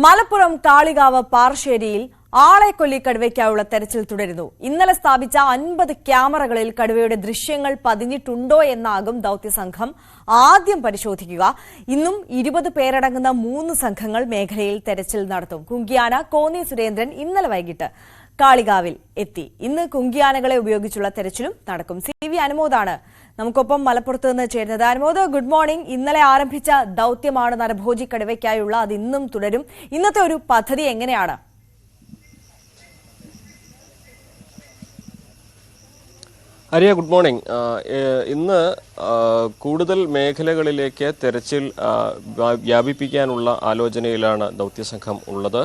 മലപ്പുറം കാളികാവ് പാറശ്ശേരിയിൽ ആളെ കൊല്ലി കടുവയ്ക്കായുള്ള തെരച്ചിൽ തുടരുന്നു. ഇന്നലെ സ്ഥാപിച്ച 50 ക്യാമറകളിൽ കടുവയുടെ ദൃശ്യങ്ങൾ പതിഞ്ഞിട്ടുണ്ടോ എന്നാകും ദൌത്യസംഘം ആദ്യം പരിശോധിക്കുക. ഇന്നും 20 പേരടങ്ങുന്ന 3 സംഘങ്ങൾ മേഖലയിൽ തെരച്ചിൽ നടത്തും. കുങ്കിയാന കോന്നി സുരേന്ദ്രൻ ഇന്നലെ വൈകിട്ട് കാളികാവിൽ എത്തി. ഇന്ന് കുങ്കിയാനകളെ ഉപയോഗിച്ചുള്ള തെരച്ചിലും നടക്കും. CV അനുമോദാണ് നമുക്കൊപ്പം മലപ്പുറത്ത് നിന്ന് ചേരുന്നത്. Anumod, good morning. ഇന്നലെ ആരംഭിച്ച ദൌത്യമാണ് നരഭോജി കടുവയ്ക്കായുള്ള, അത് ഇന്നും തുടരും. ഇന്നത്തെ ഒരു പദ്ധതി എങ്ങനെയാണ്? ഹരിയ, ഗുഡ് മോർണിംഗ്. ഇന്ന് കൂടുതൽ മേഖലകളിലേക്ക് തെരച്ചിൽ വ്യാപിപ്പിക്കാനുള്ള ആലോചനയിലാണ് ദൗത്യസംഘം ഉള്ളത്.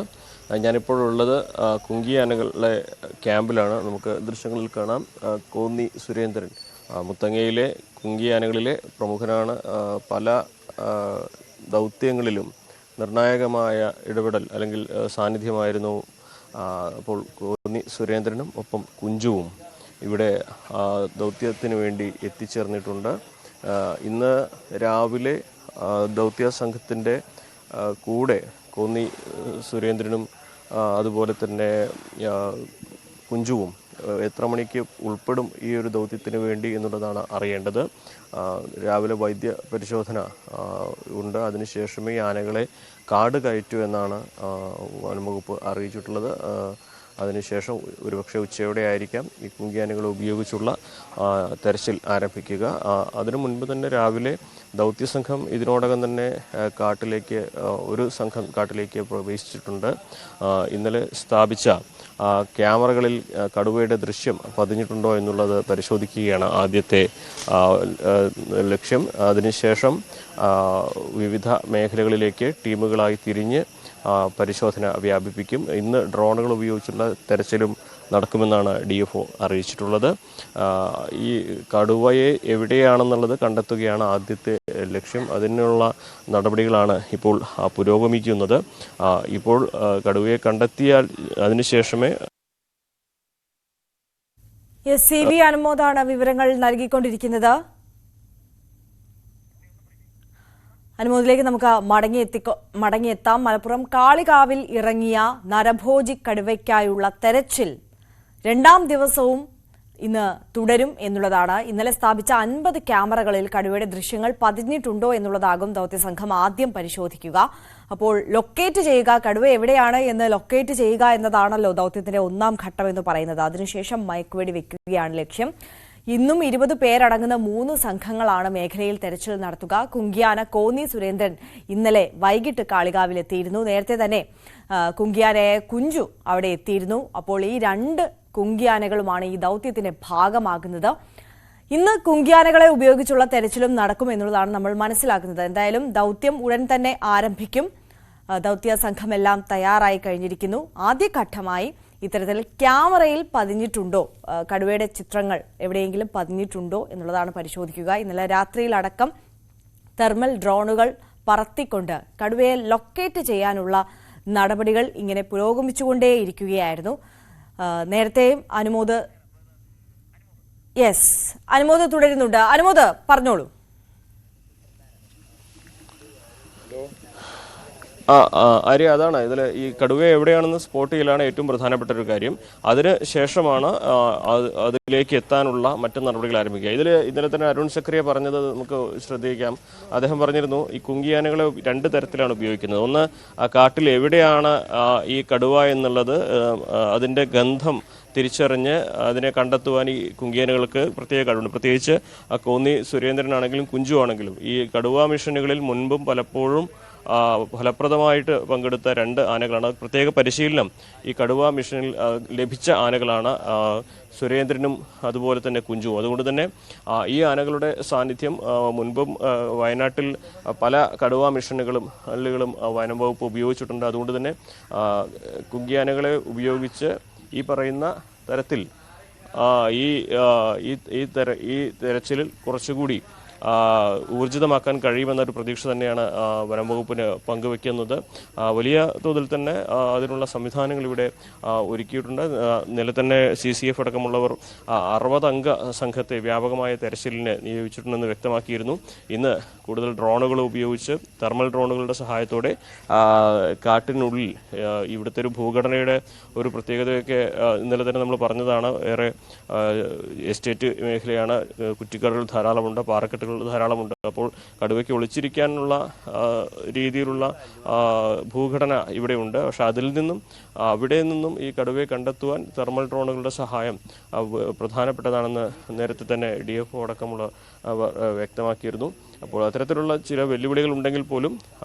ഞാനിപ്പോഴുള്ളത് കുങ്കിയാനകളുടെ ക്യാമ്പിലാണ്. നമുക്ക് ദൃശ്യങ്ങളിൽ കാണാം കോന്നി സുരേന്ദ്രൻ മുത്തങ്ങയിലെ കുങ്കിയാനകളിലെ പ്രമുഖനാണ്. പല ദൗത്യങ്ങളിലും നിർണായകമായ ഇടപെടൽ അല്ലെങ്കിൽ സാന്നിധ്യമായിരുന്നു. അപ്പോൾ കോന്നി സുരേന്ദ്രനും ഒപ്പം കുഞ്ചുവും ഇവിടെ ദൗത്യത്തിന് വേണ്ടി എത്തിച്ചേർന്നിട്ടുണ്ട്. ഇന്ന് രാവിലെ ദൗത്യസംഘത്തിൻ്റെ കൂടെ കോന്നി സുരേന്ദ്രനും അതുപോലെ തന്നെ കുഞ്ചുവും എത്ര മണിക്ക് ഉൾപ്പെടും ഈ ഒരു ദൗത്യത്തിന് വേണ്ടി എന്നുള്ളതാണ് അറിയേണ്ടത്. രാവിലെ വൈദ്യ പരിശോധന ഉണ്ട്. അതിനുശേഷമേ ആനകളെ കാട് കയറ്റൂ എന്നാണ് വനംവകുപ്പ് അറിയിച്ചിട്ടുള്ളത്. അതിനുശേഷം ഒരുപക്ഷെ ഉച്ചയോടെ ആയിരിക്കാം ഈ കുങ്കിയാനകളെ ഉപയോഗിച്ചുള്ള തെരച്ചിൽ ആരംഭിക്കുക. അതിനു മുൻപ് തന്നെ രാവിലെ ദൗത്യസംഘം ഇതിനോടകം തന്നെ ഒരു സംഘം കാട്ടിലേക്ക് പ്രവേശിച്ചിട്ടുണ്ട്. ഇന്നലെ സ്ഥാപിച്ച ക്യാമറകളിൽ കടുവയുടെ ദൃശ്യം പതിഞ്ഞിട്ടുണ്ടോ എന്നുള്ളത് പരിശോധിക്കുകയാണ് ആദ്യത്തെ ലക്ഷ്യം. അതിനുശേഷം വിവിധ മേഖലകളിലേക്ക് ടീമുകളായി തിരിഞ്ഞ് പരിശോധന വ്യാപിപ്പിക്കും. ഇന്ന് ഡ്രോണുകൾ ഉപയോഗിച്ചുള്ള തെരച്ചിലും നടക്കുമെന്നാണ് DFO അറിയിച്ചിട്ടുള്ളത്. ഈ കടുവയെ എവിടെയാണെന്നുള്ളത് കണ്ടെത്തുകയാണ് ആദ്യത്തെ ലക്ഷ്യം. അതിനുള്ള നടപടികളാണ് ഇപ്പോൾ പുരോഗമിക്കുന്നത്. ഇപ്പോൾ കടുവയെ കണ്ടെത്തിയാൽ അതിനുശേഷമേ CV അനുമോദാണ് വിവരങ്ങൾ നൽകിക്കൊണ്ടിരിക്കുന്നത്. അനുമോദിലേക്ക് നമുക്ക് മടങ്ങിയെത്താം. മലപ്പുറം കാളികാവിൽ ഇറങ്ങിയ നരഭോജി കടുവയ്ക്കായുള്ള തെരച്ചിൽ 2ാം ദിവസവും ഇന്ന് തുടരും എന്നുള്ളതാണ്. ഇന്നലെ സ്ഥാപിച്ച 50 ക്യാമറകളിൽ കടുവയുടെ ദൃശ്യങ്ങൾ പതിഞ്ഞിട്ടുണ്ടോ എന്നുള്ളതാകും ദൌത്യസംഘം ആദ്യം പരിശോധിക്കുക. അപ്പോൾ ലൊക്കേറ്റ് ചെയ്യുക, കടുവ എവിടെയാണ് എന്ന് ലൊക്കേറ്റ് ചെയ്യുക എന്നതാണല്ലോ ദൌത്യത്തിന്റെ 1ാം ഘട്ടം എന്ന് പറയുന്നത്. അതിനുശേഷം മയക്കുവെടി വെക്കുകയാണ് ലക്ഷ്യം. ഇന്നും 20 പേരടങ്ങുന്ന 3 സംഘങ്ങളാണ് മേഖലയിൽ തെരച്ചിൽ നടത്തുക. കുങ്കിയാന കോന്നി സുരേന്ദ്രൻ ഇന്നലെ വൈകിട്ട് കാളികാവിലെത്തിയിരുന്നു. നേരത്തെ തന്നെ കുങ്കിയാനയായ കുഞ്ചു അവിടെ എത്തിയിരുന്നു. അപ്പോൾ ഈ 2 കുങ്കിയാനകളുമാണ് ഈ ദൌത്യത്തിന്റെ ഭാഗമാകുന്നത്. ഇന്ന് കുങ്കിയാനകളെ ഉപയോഗിച്ചുള്ള തെരച്ചിലും നടക്കുമെന്നുള്ളതാണ് നമ്മൾ മനസ്സിലാക്കുന്നത്. എന്തായാലും ദൌത്യം ഉടൻ തന്നെ ആരംഭിക്കും. ദൌത്യ സംഘമെല്ലാം തയ്യാറായി കഴിഞ്ഞിരിക്കുന്നു. ആദ്യഘട്ടമായി ഇത്തരത്തിൽ ക്യാമറയിൽ പതിഞ്ഞിട്ടുണ്ടോ, കടുവയുടെ ചിത്രങ്ങൾ എവിടെയെങ്കിലും പതിഞ്ഞിട്ടുണ്ടോ എന്നുള്ളതാണ് പരിശോധിക്കുക. ഇന്നലെ രാത്രിയിലടക്കം തെർമൽ ഡ്രോണുകൾ പറത്തിക്കൊണ്ട് കടുവയെ ലൊക്കേറ്റ് ചെയ്യാനുള്ള നടപടികൾ ഇങ്ങനെ പുരോഗമിച്ചുകൊണ്ടേയിരിക്കുകയായിരുന്നു. നേരത്തെയും അനുമോദ് തുടരുന്നുണ്ട്. അനുമോദ്, പറഞ്ഞോളൂ. ആര്യ, അതാണ് ഇതിൽ ഈ കടുവ എവിടെയാണെന്ന് സ്പോട്ട് ചെയ്യലാണ് ഏറ്റവും പ്രധാനപ്പെട്ട ഒരു കാര്യം. അതിന് ശേഷമാണ് അതിലേക്ക് എത്താനുള്ള മറ്റു നടപടികൾ ആരംഭിക്കുക. ഇന്നലെ തന്നെ അരുൺ സക്രിയ പറഞ്ഞത് നമുക്ക് ശ്രദ്ധിക്കാം. അദ്ദേഹം പറഞ്ഞിരുന്നു ഈ കുങ്കിയാനകളെ 2 തരത്തിലാണ് ഉപയോഗിക്കുന്നത്. ഒന്ന്, കാട്ടിൽ എവിടെയാണ് ഈ കടുവ എന്നുള്ളത് അതിൻ്റെ ഗന്ധം തിരിച്ചറിഞ്ഞ് അതിനെ കണ്ടെത്തുവാൻ ഈ കുങ്കിയാനകൾക്ക് പ്രത്യേക കഴിവുണ്ട്. പ്രത്യേകിച്ച് കോന്നി സുരേന്ദ്രനാണെങ്കിലും കുഞ്ചു ആണെങ്കിലും ഈ കടുവ മിഷനുകളിൽ മുൻപും പലപ്പോഴും ഫലപ്രദമായിട്ട് പങ്കെടുത്ത 2 ആനകളാണ്. പ്രത്യേക പരിശീലനം ഈ കടുവ മിഷനിൽ ലഭിച്ച ആനകളാണ് സുരേന്ദ്രനും അതുപോലെ തന്നെ കുഞ്ചുവും. അതുകൊണ്ട് തന്നെ ഈ ആനകളുടെ സാന്നിധ്യം മുൻപും വയനാട്ടിൽ പല കടുവ മിഷനുകളും വനം വകുപ്പ് ഉപയോഗിച്ചിട്ടുണ്ട്. അതുകൊണ്ട് തന്നെ കുങ്കിയാനകളെ ഉപയോഗിച്ച് ഈ പറയുന്ന തരത്തിൽ ഈ തെരച്ചിലിൽ കുറച്ചുകൂടി ഊർജിതമാക്കാൻ കഴിയുമെന്നൊരു പ്രതീക്ഷ തന്നെയാണ് വനം വകുപ്പിന് പങ്കുവെക്കുന്നത്. വലിയ തോതിൽ തന്നെ അതിനുള്ള സംവിധാനങ്ങൾ ഇവിടെ ഒരുക്കിയിട്ടുണ്ട്. നില തന്നെ CCF അടക്കമുള്ളവർ 60 അംഗ സംഘത്തെ വ്യാപകമായ തെരച്ചിലിന് നിയോഗിച്ചിട്ടുണ്ടെന്ന് വ്യക്തമാക്കിയിരുന്നു. ഇന്ന് കൂടുതൽ ഡ്രോണുകൾ ഉപയോഗിച്ച് തെർമൽ ഡ്രോണുകളുടെ സഹായത്തോടെ കാട്ടിനുള്ളിൽ ഇവിടുത്തെ ഒരു ഭൂഘടനയുടെ ഒരു പ്രത്യേകതയൊക്കെ ഇന്നലെ തന്നെ നമ്മൾ പറഞ്ഞതാണ്. ഏറെ എസ്റ്റേറ്റ് മേഖലയാണ്, കുറ്റിക്കാടുകൾ ധാരാളമുണ്ട്, പാറക്കെട്ടുകൾ ധാരാളമുണ്ട്. അപ്പോൾ കടുവയ്ക്ക് ഒളിച്ചിരിക്കാനുള്ള രീതിയിലുള്ള ഭൂഘടന ഇവിടെയുണ്ട്. പക്ഷെ അവിടെ നിന്നും ഈ കടുവയെ കണ്ടെത്തുവാൻ തെർമൽ ഡ്രോണുകളുടെ സഹായം പ്രധാനപ്പെട്ടതാണെന്ന് നേരത്തെ തന്നെ DFO അടക്കമുള്ള വ്യക്തമാക്കിയിരുന്നു. അപ്പോൾ അത്തരത്തിലുള്ള ചില വെല്ലുവിളികൾ ഉണ്ടെങ്കിൽ പോലും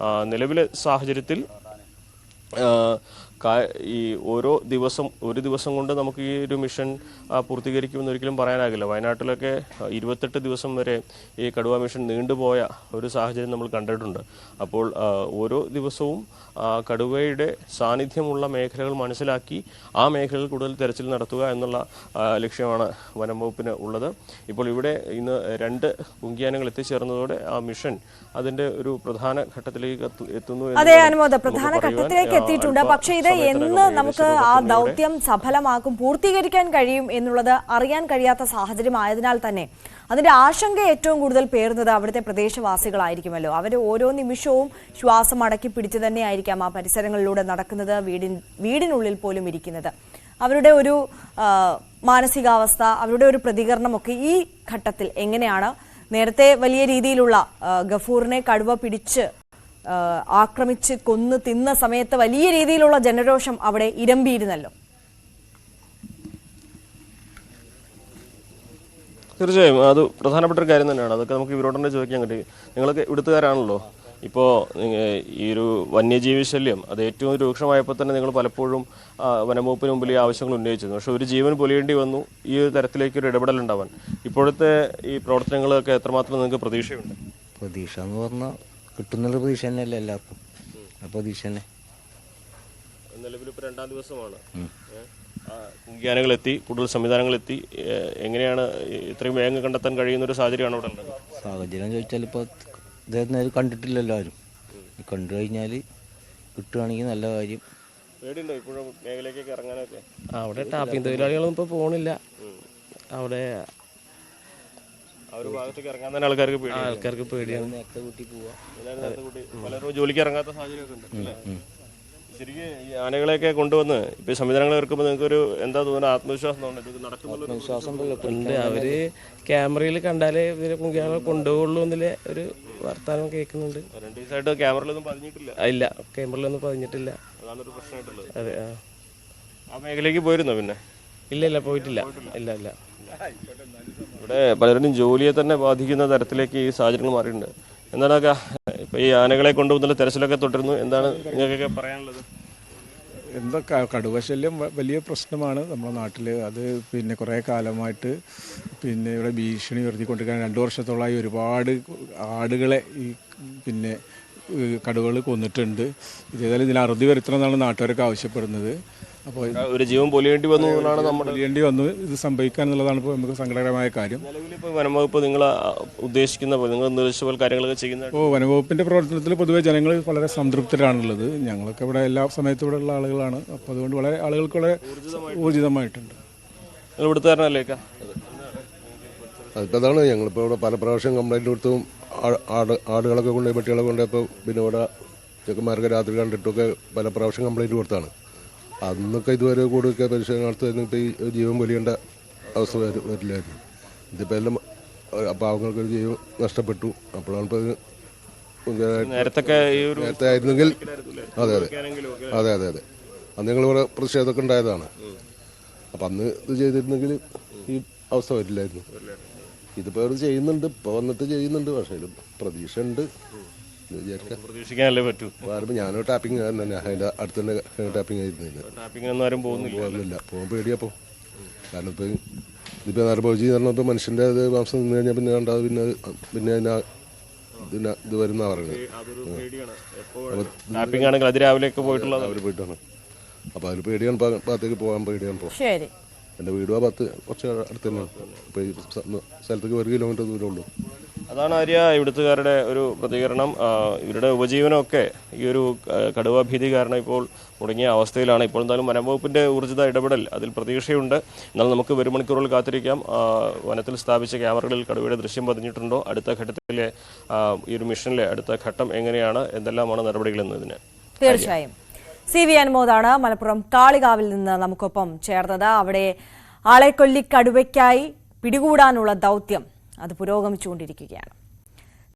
നിലവിലെ സാഹചര്യത്തിൽ ഈ ഒരു ദിവസം കൊണ്ട് നമുക്ക് ഈ ഒരു മിഷൻ പൂർത്തീകരിക്കുമെന്ന് ഒരിക്കലും പറയാനാകില്ല. വയനാട്ടിലൊക്കെ 28 ദിവസം വരെ ഈ കടുവ മിഷൻ നീണ്ടുപോയ ഒരു സാഹചര്യം നമ്മൾ കണ്ടിട്ടുണ്ട്. അപ്പോൾ ഓരോ ദിവസവും കടുവയുടെ സാന്നിധ്യമുള്ള മേഖലകൾ മനസ്സിലാക്കി ആ മേഖലകളിൽ കൂടുതൽ തെരച്ചിൽ നടത്തുക എന്നുള്ള ലക്ഷ്യമാണ് വനം വകുപ്പിന് ഉള്ളത്. ഇപ്പോൾ ഇവിടെ ഇന്ന് 2 കുങ്കിയാനകൾ എത്തിച്ചേർന്നതോടെ ആ മിഷൻ അതിന്റെ ഒരു പ്രധാന ഘട്ടത്തിലേക്ക് എത്തുന്നു. അതെ അനുമോദ, പ്രധാന ഘട്ടത്തിലേക്ക് എത്തിയിട്ടുണ്ട്. പക്ഷേ ഇത് എന്ന് നമുക്ക് ആ ദൗത്യം സഫലമാക്കും, പൂർത്തീകരിക്കാൻ കഴിയും എന്നുള്ളത് അറിയാൻ കഴിയാത്ത സാഹചര്യം ആയതിനാൽ തന്നെ അതിന്റെ ആശങ്ക ഏറ്റവും കൂടുതൽ പേറുന്നത് അവിടുത്തെ പ്രദേശവാസികളായിരിക്കുമല്ലോ. അവർ ഓരോ നിമിഷവും ശ്വാസം അടക്കി പിടിച്ചു തന്നെയായിരിക്കാം ആ പരിസരങ്ങളിലൂടെ നടക്കുന്നത്, വീടിനുള്ളിൽ പോലും ഇരിക്കുന്നത്. അവരുടെ ഒരു മാനസികാവസ്ഥ, അവരുടെ ഒരു പ്രതികരണമൊക്കെ ഈ ഘട്ടത്തിൽ എങ്ങനെയാണ്? നേരത്തെ വലിയ രീതിയിലുള്ള ഗഫൂറിനെ കടുവ പിടിച്ച് ആക്രമിച്ച് കൊന്നു തിന്ന സമയത്ത് വലിയ രീതിയിലുള്ള ജനരോഷം അവിടെ ഇരമ്പിയിരുന്നല്ലോ. തീർച്ചയായും അത് പ്രധാനപ്പെട്ട ഒരു കാര്യം തന്നെയാണ്. അതൊക്കെ നമുക്ക് ഇവരോട് തന്നെ ചോദിക്കാൻ കഴിയും. നിങ്ങളൊക്കെ ഇവിടുത്തുകാരാണല്ലോ. ഇപ്പോൾ ഈ ഒരു വന്യജീവി ശല്യം അത് ഏറ്റവും രൂക്ഷമായപ്പോൾ തന്നെ നിങ്ങൾ പലപ്പോഴും വനംവകുപ്പിന് മുമ്പിൽ ഈ ആവശ്യങ്ങൾ ഉന്നയിച്ചിരുന്നു. പക്ഷെ ഒരു ജീവൻ പൊലിയേണ്ടി വന്നു ഈ ഒരു തരത്തിലേക്ക് ഒരു ഇടപെടൽ ഉണ്ടാവാൻ. ഇപ്പോഴത്തെ ഈ പ്രവർത്തനങ്ങളൊക്കെ എത്രമാത്രം നിങ്ങൾക്ക് പ്രതീക്ഷയുണ്ട്? പ്രതീക്ഷ എന്ന് പറഞ്ഞാൽ കിട്ടുന്നുള്ള പ്രതീക്ഷ തന്നെയല്ലേ എല്ലാവർക്കും. ആ പ്രതീക്ഷ തന്നെ. നിലവിലിപ്പോൾ 2ാം ദിവസമാണ്. കുങ്കിയാനകളെത്തി, കൂടുതൽ സംവിധാനങ്ങളെത്തി. എങ്ങനെയാണ് ഇത്രയും വേഗം കണ്ടെത്താൻ കഴിയുന്ന ഒരു സാഹചര്യമാണ് ഇവിടെ ഉള്ളത്? സാഹചര്യം ചോദിച്ചാൽ ഇപ്പോൾ ഇദ്ദേഹത്തിന് കണ്ടിട്ടില്ലല്ലോ ആരും. കണ്ടു കഴിഞ്ഞാൽ കിട്ടുകയാണെങ്കിൽ നല്ല കാര്യം. പേടിയുണ്ടോ ഇപ്പോഴും മേഖലയിലേക്ക് ഇറങ്ങാനൊക്കെ? അവിടെ ടാപ്പിംഗ് തൊഴിലാളികളൊന്നും ഇപ്പോൾ പോകണില്ല. അവിടെ ആ ഒരു ഭാഗത്തേക്ക് ഇറങ്ങാൻ തന്നെ ആൾക്കാർക്ക് പേടിയാണ്. നേരത്തെ കൂട്ടി പോവാ. പലരും ജോലിക്ക് ഇറങ്ങാത്ത സാഹചര്യമൊക്കെ ഉണ്ട് അല്ലേ? ശരിക്കും ഈ ആനകളെയൊക്കെ കൊണ്ടുവന്ന് ഇപ്പൊ സംവിധാനങ്ങൾ ഇറക്കുമ്പോൾ നിങ്ങൾക്ക് ഒരു എന്താ തോന്നുന്നത്? ആത്മവിശ്വാസം ഉണ്ട്. അവര് ക്യാമറയിൽ കണ്ടാലേ ഇവരെ കുങ്കിയാനകളെ കൊണ്ടുപോകുള്ളൂ എന്നതിലെ ഒരു വർത്താനം കേൾക്കുന്നുണ്ട്. 2 ദിവസമായിട്ട് ക്യാമറയിലൊന്നും പതിഞ്ഞിട്ടില്ല. ഇല്ല, ക്യാമറയിലൊന്നും പതിഞ്ഞിട്ടില്ല. അതാണൊരു പ്രശ്നമായിട്ടുള്ളത്. അതെ. ആ മേഖലയ്ക്ക് പോയിരുന്നോ? പിന്നെ ഇല്ല, പോയിട്ടില്ല. ഇല്ല. ഇവിടെ പലരും ജോലിയെ തന്നെ ബാധിക്കുന്ന തരത്തിലേക്ക് ഈ സാഹചര്യങ്ങൾ മാറിയിട്ടുണ്ട്. എന്താണ് ഇപ്പൊ ഈ ആനകളെ കൊണ്ടുവന്നുള്ള തെരച്ചിലൊക്കെ തുടരുന്നു. എന്താണ് നിങ്ങൾക്കൊക്കെ പറയാനുള്ളത്? എന്താ കടുവ ശല്യം വലിയ പ്രശ്നമാണ് നമ്മുടെ നാട്ടിൽ. അത് പിന്നെ കുറേ കാലമായിട്ട് ഇവിടെ ഭീഷണി ഉയർത്തിക്കൊണ്ടിരിക്കാൻ 2 വർഷത്തോളമായി ഒരുപാട് ആടുകളെ ഈ കടുവകൾ കൊന്നിട്ടുണ്ട്. ഇതേതായാലും ഇതിൽ അറുതി വരുത്തണമെന്നാണ് നാട്ടുകാരൊക്കെ ആവശ്യപ്പെടുന്നത്. അപ്പോൾ ഒരു ജീവൻ പൊലിയേണ്ടി വന്നു എന്നാണ് നമ്മൾ പൊലിയേണ്ടി വന്നു ഇത് സംഭവിക്കാൻ എന്നുള്ളതാണ് ഇപ്പോൾ നമുക്ക് സങ്കടകരമായ കാര്യം. നിലവിലിപ്പോൾ വനംവകുപ്പ് നിങ്ങൾ ഉദ്ദേശിക്കുന്ന നിങ്ങൾ നിർദ്ദേശിച്ച പോലെ കാര്യങ്ങളൊക്കെ ചെയ്യുന്നത്? വനംവകുപ്പിൻ്റെ പ്രവർത്തനത്തിൽ പൊതുവെ ജനങ്ങൾ വളരെ സംതൃപ്തരാണുള്ളത്. ഞങ്ങളൊക്കെ ഇവിടെ എല്ലാ സമയത്തും ഇവിടെ ഉള്ള ആളുകളാണ്. അപ്പോൾ അതുകൊണ്ട് വളരെ ആളുകൾക്ക് വളരെ ഊർജിതമായിട്ടുണ്ട്. നിങ്ങൾ ഇവിടുത്തുകാരനല്ലേ? അതിപ്പോൾ അതാണ് ഞങ്ങളിപ്പോൾ ഇവിടെ പല പ്രാവശ്യം കംപ്ലൈൻറ്റ് കൊടുത്തും ആടുകളൊക്കെ കൊണ്ടുപോയി പട്ടികളൊക്കെ കൊണ്ടുപോയപ്പോൾ പിന്നെ ഇവിടെ ചെക്കന്മാർക്ക് രാത്രി കണ്ടിട്ടൊക്കെ പല പ്രാവശ്യം കംപ്ലൈൻറ്റ് കൊടുത്താണ്. അന്നൊക്കെ ഇതുവരെ കൂടുതൽ പരിശോധന നടത്തുമായിരുന്നു. ഇപ്പോൾ ഈ ജീവൻ വലിയേണ്ട അവസ്ഥ വരില്ലായിരുന്നു. ഇതിപ്പോൾ എല്ലാം പാവങ്ങൾക്കൊരു ജീവൻ നഷ്ടപ്പെട്ടു. അപ്പോഴാണ് ഇപ്പോൾ നേരത്തെ ആയിരുന്നെങ്കിൽ അതെ അന്ന് ഞങ്ങൾ ഇവിടെ പ്രതിഷേധമൊക്കെ ഉണ്ടായതാണ്. അപ്പം അന്ന് ഇത് ചെയ്തിരുന്നെങ്കിൽ ഈ അവസ്ഥ വരില്ലായിരുന്നു. ഇതിപ്പോൾ അവർ ചെയ്യുന്നുണ്ട്, ഇപ്പോൾ വന്നിട്ട് ചെയ്യുന്നുണ്ട്. പക്ഷേ പ്രതീക്ഷ ഉണ്ട് പ്രതീക്ഷിക്കാനല്ലേ പറ്റൂ. ഞാനൊരു ടാപ്പിംഗ് തന്നെ അതിൻ്റെ അടുത്ത് തന്നെ ടാപ്പിംഗ് ആയിരുന്നില്ല. പോകാൻ പേടിയപ്പോൾ. കാരണം ഇതിപ്പോൾ നരഭോജി എന്ന് പറഞ്ഞപ്പോൾ മനുഷ്യൻ്റെ അത് മാംസം നിന്ന് കഴിഞ്ഞാൽ പിന്നെ കണ്ടാൽ പിന്നെ ഇത് വരുന്ന പറയുന്നത്. അവർ പോയിട്ടാണ്. അപ്പോൾ അതിൽ പേടിയാണ്, ഭാഗത്തേക്ക് പോകാൻ പേടിയാണ്. ശരി. എൻ്റെ വീട് കുറച്ച് അടുത്ത് തന്നെയാണ്. ഇപ്പോൾ ഈ സ്ഥലത്തേക്ക് 1 കിലോമീറ്റർ ദൂരമുള്ളൂ. അതാണ് ആര്യ ഇവിടുത്തുകാരുടെ ഒരു പ്രതികരണം. ഇവരുടെ ഉപജീവനമൊക്കെ ഈ ഒരു കടുവ ഭീതി കാരണം ഇപ്പോൾ മുടങ്ങിയ അവസ്ഥയിലാണ്. ഇപ്പോൾ എന്തായാലും വനംവകുപ്പിന്റെ ഊർജിത ഇടപെടൽ അതിൽ പ്രതീക്ഷയുണ്ട്. എന്നാൽ നമുക്ക് വരും മണിക്കൂറുകൾ കാത്തിരിക്കാം. വനത്തിൽ സ്ഥാപിച്ച ക്യാമറകളിൽ കടുവയുടെ ദൃശ്യം പതിഞ്ഞിട്ടുണ്ടോ, അടുത്ത ഘട്ടത്തിലെ ഈ ഒരു മിഷനിലെ അടുത്ത ഘട്ടം എങ്ങനെയാണ്, എന്തെല്ലാമാണ് നടപടികൾ എന്നതിന്. തീർച്ചയായും CV അനുമോദാണ് മലപ്പുറം കാളികാവിൽ നിന്ന് നമുക്കൊപ്പം ചേർന്നത്. അവിടെ ആളെ കൊല്ലി കടുവയ്ക്കായി പിടികൂടാനുള്ള ദൗത്യം അത് പുരോഗമിച്ചുകൊണ്ടിരിക്കുകയാണ്.